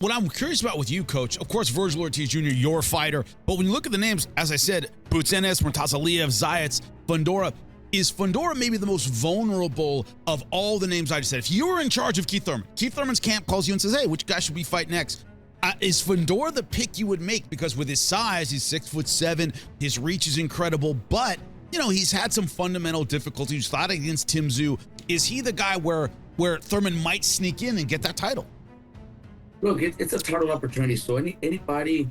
What I'm curious about with you, Coach, of course, Vergil Ortiz Jr., your fighter, but when you look at the names, as I said, Butsenes, Murtazaliev, Zayats, Fundora, is Fundora maybe the most vulnerable of all the names I just said? If you were in charge of Keith Thurman's camp calls you and says, hey, which guy should we fight next? Is Fundora the pick you would make? Because with his size, he's 6'7", his reach is incredible, but he's had some fundamental difficulties. He's fought against Tim Tszyu. Is he the guy where Thurman might sneak in and get that title? Look, it's a title opportunity. So anybody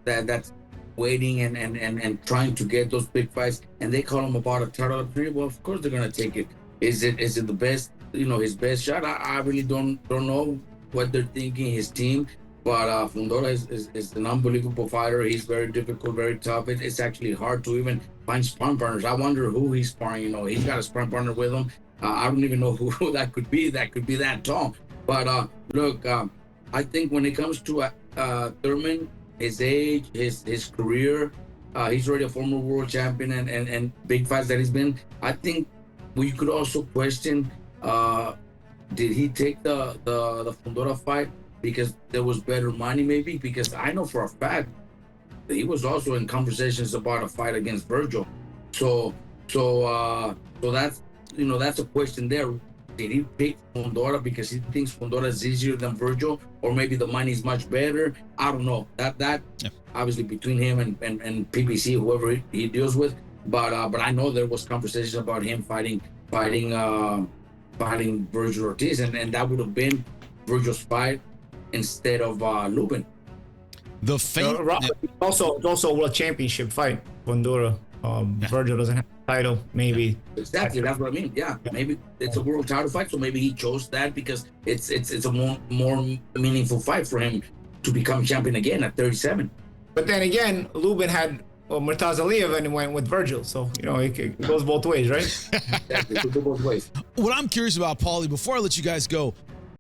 that's waiting and trying to get those big fights, and they call him about a title opportunity, well, of course they're gonna take it. Is it the best? His best shot? I really don't know what they're thinking. His team. But Fundora is an unbelievable fighter. He's very difficult, very tough. It's actually hard to even find sparring partners. I wonder who he's sparring. He's got a sparring partner with him. I don't even know who that could be. That could be that tall. But look, I think when it comes to Thurman, his age, his career, he's already a former world champion and big fights that he's been. I think we could also question, did he take the Fundora fight because there was better money, maybe? Because I know for a fact that he was also in conversations about a fight against Vergil. So that's that's a question there. Did he pick Fundora because he thinks Fundora is easier than Vergil, or maybe the money is much better? I don't know. That obviously between him and PBC, whoever he deals with. But I know there was conversations about him fighting Vergil Ortiz, and that would have been Vergil's fight instead of Lubin. The fame also a world championship fight. Fundora, Vergil doesn't have a title. Maybe exactly, that's what I mean. Yeah, maybe it's a world title fight, so maybe he chose that because it's a more meaningful fight for him to become champion again at 37. But then again, Lubin had Murtazaliev and went with Vergil, so it goes both ways, right? Exactly, it could go both ways. What I'm curious about, Paulie, before I let you guys go,